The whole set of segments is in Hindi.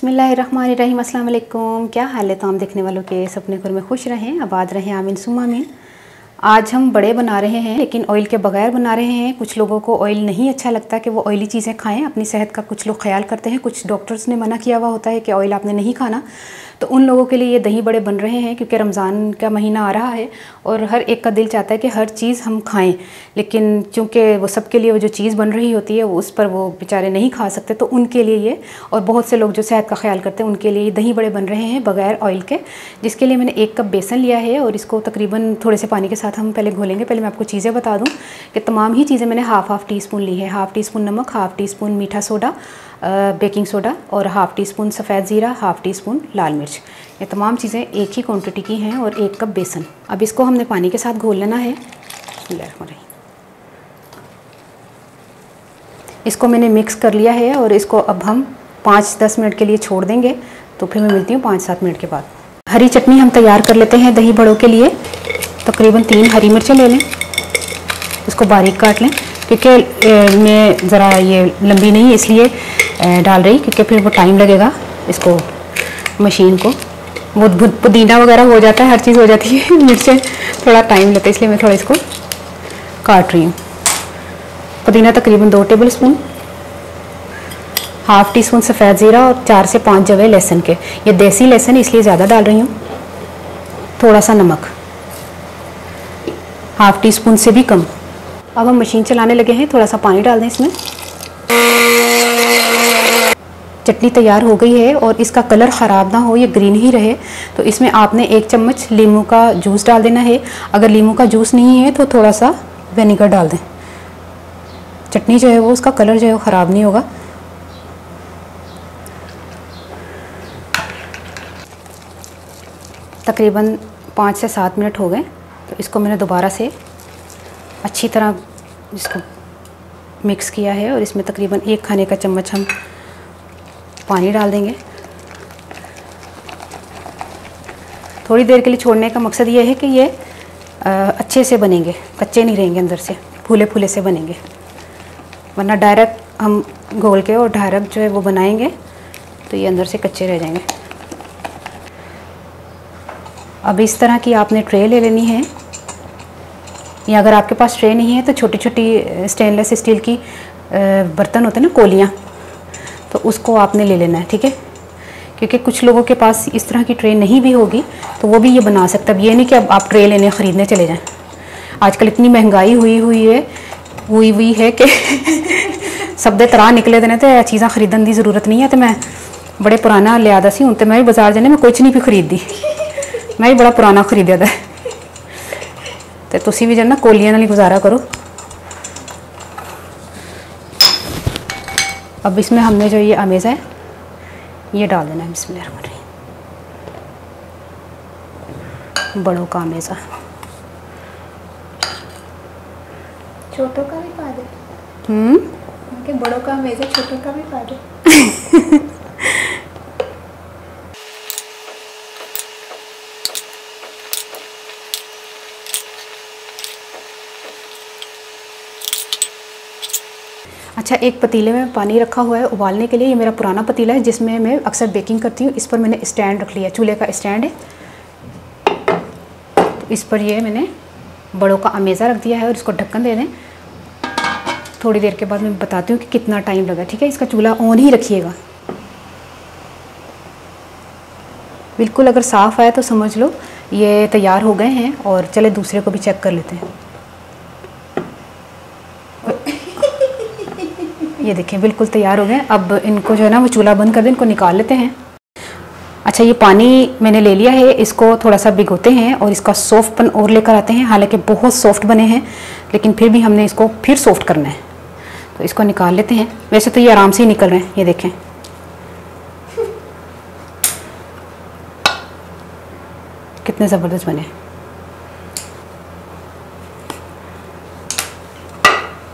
बिस्मिल्लाहिर्रहमानिर्रहीम, अस्सलाम वालेकुम। क्या हाल है तमाम देखने वालों के? सपने घर में खुश रहें, आबाद रहें, आमीन सुम्मा आमीन। आज हम बड़े बना रहे हैं लेकिन ऑयल के बगैर बना रहे हैं। कुछ लोगों को ऑयल नहीं अच्छा लगता कि वो ऑयली चीज़ें खाएं, अपनी सेहत का कुछ लोग ख्याल करते हैं। कुछ डॉक्टर्स ने मना किया हुआ होता है कि ऑयल आपने नहीं खाना, तो उन लोगों के लिए ये दही बड़े बन रहे हैं क्योंकि रमज़ान का महीना आ रहा है और हर एक का दिल चाहता है कि हर चीज़ हम खाएं, लेकिन चूँकि वो सबके लिए वो जो चीज़ बन रही होती है वो उस पर वो बेचारे नहीं खा सकते, तो उनके लिए ये, और बहुत से लोग जो सेहत का ख्याल करते हैं उनके लिए ये दही बड़े बन रहे हैं बग़ैर ऑयल के। जिसके लिए मैंने 1 कप बेसन लिया है और इसको तकरीबन थोड़े से पानी के साथ हम पहले घोलेंगे। पहले मैं आपको चीज़ें बता दूँ कि तमाम ही चीज़ें मैंने हाफ़ टी स्पून ली है। हाफ़ टी स्पून नमक, हाफ़ टी स्पून मीठा सोडा, बेकिंग सोडा और हाफ़ टी स्पून सफ़ेद ज़ीरा, हाफ़ टी स्पून लाल मिर्च। ये तमाम चीज़ें एक ही क्वांटिटी की हैं और 1 कप बेसन। अब इसको हमने पानी के साथ घोल लेना है। इसको मैंने मिक्स कर लिया है और इसको अब हम 5-10 मिनट के लिए छोड़ देंगे, तो फिर मैं मिलती हूँ 5-7 मिनट के बाद। हरी चटनी हम तैयार कर लेते हैं दही बड़ों के लिए। तकरीबन 3 हरी मिर्चें ले लें, इसको बारीक काट लें क्योंकि मैं ज़रा ये लंबी नहीं इसलिए डाल रही क्योंकि फिर वो टाइम लगेगा इसको मशीन को। वो पुदीना वगैरह हो जाता है, हर चीज़ हो जाती है, मिर्चें थोड़ा टाइम लेते हैं इसलिए मैं थोड़ा इसको काट रही हूँ। पुदीना तकरीबन 2 table spoon, half tea spoon सफ़ेद ज़ीरा और 4 से 5 जवे लहसुन के। ये देसी लहसुन इसलिए ज़्यादा डाल रही हूँ। थोड़ा सा नमक, हाफ़ टी स्पून से भी कम। अब हम मशीन चलाने लगे हैं, थोड़ा सा पानी डाल दें इसमें। चटनी तैयार हो गई है और इसका कलर ख़राब ना हो, ये ग्रीन ही रहे, तो इसमें आपने 1 चम्मच लीमू का जूस डाल देना है। अगर लीमू का जूस नहीं है तो थोड़ा सा विनेगर डाल दें। चटनी जो है वो उसका कलर जो है वो ख़राब नहीं होगा। तकरीबन 5 से 7 मिनट हो गए, तो इसको मैंने दोबारा से अच्छी तरह इसको मिक्स किया है और इसमें तकरीबन 1 खाने का चम्मच हम पानी डाल देंगे। थोड़ी देर के लिए छोड़ने का मकसद ये है कि ये अच्छे से बनेंगे, कच्चे नहीं रहेंगे, अंदर से फूले फूले से बनेंगे, वरना डायरेक्ट हम घोल के और डायरेक्ट जो है वो बनाएंगे तो ये अंदर से कच्चे रह जाएंगे। अब इस तरह की आपने ट्रे ले लेनी है, या अगर आपके पास ट्रे नहीं है तो छोटी छोटी स्टेनलेस स्टील की बर्तन होते हैं ना, कोलियाँ, तो उसको आपने ले लेना है, ठीक है। क्योंकि कुछ लोगों के पास इस तरह की ट्रे नहीं भी होगी तो वो भी ये बना सकता है। अब ये नहीं कि अब आप ट्रे लेने ख़रीदने चले जाएं। आजकल इतनी महंगाई हुई है कि सब दे तरह निकले देने तो चीज़ां खरीदने की ज़रूरत नहीं है। तो मैं बड़े पुराना लिया दा सी, हूँ तो मैं भी बाजार जाने में कुछ नहीं भी खरीदती, मैं भी बड़ा पुराना खरीदा था। तो तुसी भी जब कोलियां नाल गुजारा करो। अब इसमें हमने जो ये अमेज़ा है ये डाल देना है। बिस्मिल्लाहिर्रहमानिर्रहीम। बड़ों का अमेज़ा, छोटों का भी पा दे। बड़ों का अमेज़ा, छोटों का भी पा दे। अच्छा, एक पतीले में पानी रखा हुआ है उबालने के लिए। ये मेरा पुराना पतीला है जिसमें मैं अक्सर बेकिंग करती हूँ। इस पर मैंने स्टैंड रख लिया, चूल्हे का स्टैंड है, तो इस पर ये मैंने बड़ों का अमेज़ा रख दिया है और इसको ढक्कन दे दें। थोड़ी देर के बाद मैं बताती हूँ कि कितना टाइम लगा, ठीक है। इसका चूल्हा ऑन ही रखिएगा। बिल्कुल अगर साफ़ आए तो समझ लो ये तैयार हो गए हैं, और चले दूसरे को भी चेक कर लेते हैं। ये देखें बिल्कुल तैयार हो गए। अब इनको जो है ना वो चूल्हा बंद कर दें, इनको निकाल लेते हैं। अच्छा, ये पानी मैंने ले लिया है, इसको थोड़ा सा भिगोते हैं और इसका सॉफ्टपन और लेकर आते हैं। हालांकि बहुत सॉफ्ट बने हैं लेकिन फिर भी हमने इसको फिर सॉफ्ट करना है, तो इसको निकाल लेते हैं। वैसे तो ये आराम से ही निकल रहे हैं, ये देखें कितने ज़बरदस्त बने।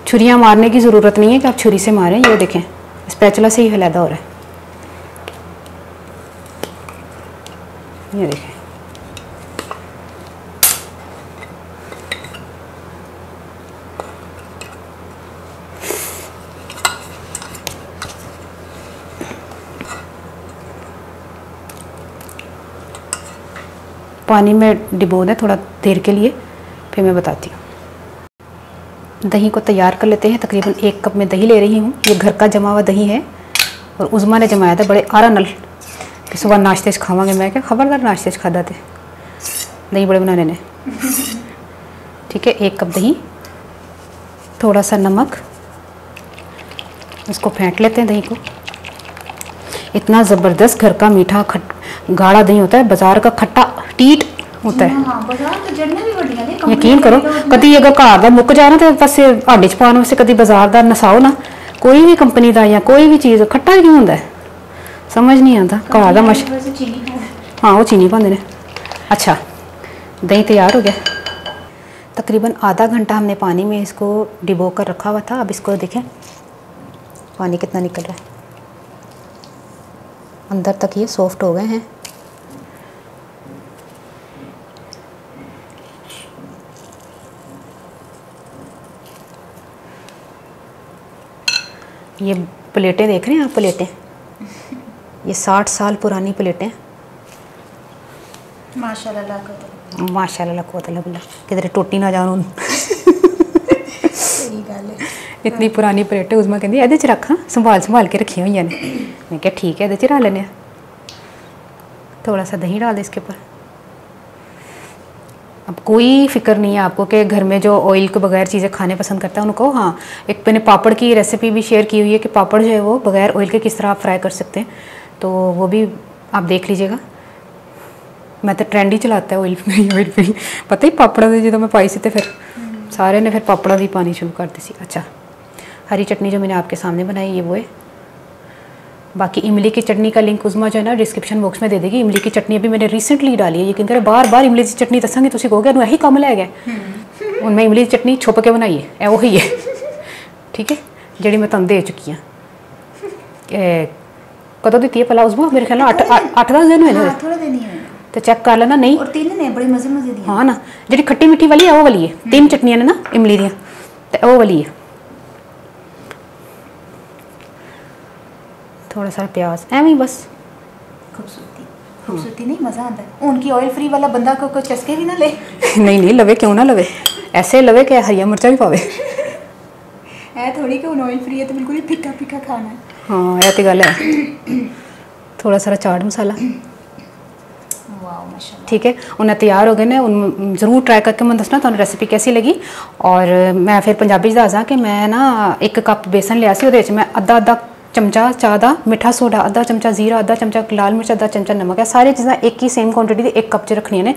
छुरियाँ मारने की ज़रूरत नहीं है कि आप छुरी से मारें, ये देखें स्पैचुला से ही हिलादा हो रहा है, ये देखें। पानी में डिबो दें थोड़ा देर के लिए, फिर मैं बताती हूँ। दही को तैयार कर लेते हैं। तकरीबन 1 कप में दही ले रही हूँ। ये घर का जमा हुआ दही है और उज़मा ने जमाया था बड़े आरा नल कि सुबह नाश्ते से खावांगे। मैं क्या खबरदार नाश्ते से खादा थे दही बड़े बनाने ने। ठीक है, 1 कप दही, थोड़ा सा नमक, इसको फेंट लेते हैं दही को। इतना ज़बरदस्त घर का मीठा गाढ़ा दही होता है, बाजार का खट्टा टीट होता है। यकीन करो, कभी अगर घर का मुक जाए ना तो बस आडे च पाने वास्ते कभी बाजार का नसाओ ना, कोई भी कंपनी का या कोई भी चीज़ खट्टा क्यों होता है समझ नहीं आता। घर का मश हाँ वो चीनी पाते हैं। अच्छा, दही तैयार हो गया। तकरीबन आधा घंटा हमने पानी में इसको डिबो कर रखा हुआ था। अब इसको देखें पानी कितना निकल रहा है, अंदर तक ये सॉफ्ट हो गए हैं। ये प्लेटें देख रहे हैं आप, प्लेटें ये 60 साल पुरानी प्लेटें। माशाल्लाह किधर टोटी ना जान। सही गल है। इतनी पुरानी प्लेटें उज़मा कहती ये च रख, संभाल के रखी हुई ने। मैं क्या ठीक है, ये रख लेने। थोड़ा सा दही डाल दे इसके ऊपर। अब कोई फ़िक्र नहीं है आपको कि घर में जो ऑयल के बगैर चीज़ें खाने पसंद करता है उनको। हाँ, एक मैंने पापड़ की रेसिपी भी शेयर की हुई है कि पापड़ जो है वो बगैर ऑयल के किस तरह आप फ्राई कर सकते हैं, तो वो भी आप देख लीजिएगा। मैं तो ट्रेंड ही चलाता है ऑयल फ्री पता ही पापड़ा दे जो मैं पाई सी, तो फिर सारे ने फिर पापड़ा भी पानी शुरू कर दी सी। अच्छा, हरी चटनी जो मैंने आपके सामने बनाई ये वो है। बाकी इमली की चटनी का लिंक उज़मा जो है ना डिस्क्रिप्शन बॉक्स में दे देगी। इमली की चटनी अभी मैंने रिसेंटली डाली है। यकीन करें बार इमली की चटनी दसांगे तुम कहोगे यही कम लै गए। उनमें इमली की चटनी छुप के बनाई है, वही है। ठीक है, जी मैं तुम दे चुकी हाँ। कदों दी है भला उज़मा? मेरे ख्याल 8-10 दिन हुए तो चेक कर लेना। नहीं, और 3 ने बड़े मजे दी। हाँ ना, जी खट्टी मिट्ठी वाली है वो वाली है। 3 चटनियाँ ने ना इमली दी, तो वो वाली है। थोड़ा सा प्याज एवं बस। खूबसूरती नहीं, मज़ा आता है। उनकी ऑयल फ्री वाला बंदा को कोई चस्के भी ना ले। नहीं लवे, क्यों ना लवे, ऐसे लवे कि हरिया मिर्चा भी पावे। है थोड़ी कि ऑयल फ्री है तो बिल्कुल ही फीका खाना है। हाँ यह तो गल है। थोड़ा सारा चाट मसाला। ठीक है, उन्हें तैयार हो गए ने। उन जरूर ट्राई करके मैं दसना तुहानू रेसिपी कैसी लगी। और मैं फिर पंजाबी दसा कि मैं ना 1 कप बेसन लिया सी, उहदे मैं अद्धा चमचा चाह का मिठा सोडा, अद्धा चमचा जीरा, अद्धा चमचा लाल मिर्च, अद्धा चमचा नमक है। सारी चीज़ां एक ही सेम क्वांटिटी 1 कप च रखनियां ने,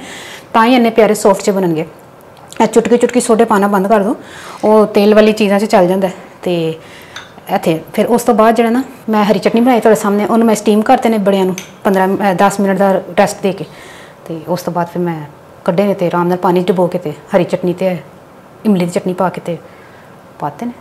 तां ही इन्ने प्यारे सॉफ्ट च बननगे। चुटकी सोडे पाना बंद कर दो, वो तेल वाली चीज़ां च चल जाता है। तो इत्थे फिर उस तो बाद जो ना मैं हरी चटनी बनाई तुहाडे सामने, उन्होंने मैं स्टीम करते ने बड़ियां नूं 15-10 मिनट का रेस्ट दे के। तो उस तो बाद फिर मैं कड्ढे ने, तो आराम नाल पानी डबो के ते हरी चटनी तो इमली की चटनी पा के ते पाते ने।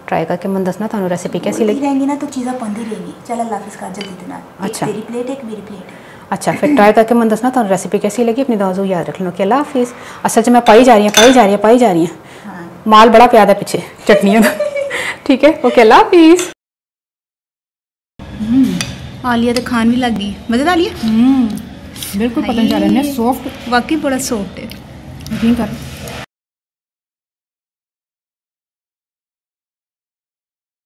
ट्राई करके मैं दसना तुहानू रेसिपी कैसी लगी। रहेंगी ना तो चीज़ें बनती रहेंगी। चल अल्लाह हाफिज़ कर जल्दी देना। अच्छा, तेरी प्लेट एक मेरी प्लेट है। अच्छा, फिर ट्राई करके मैं दसना तुहानू रेसिपी कैसी लगी। अपनी दुआ याद रख लो कि अल्लाह हाफिज़। असल च मैं पाई जा रही हैं हाँ। माल बड़ा प्यादा पिछे चटनियों का। ठीक है, ओके, अल्लाह हाफिज़। आलिया तो खान भी लग गई। मज़ेदार आलिया। बिल्कुल पता नहीं चल रहा है, सॉफ्ट, वाकई बड़ा सॉफ्ट है। यकीन कर।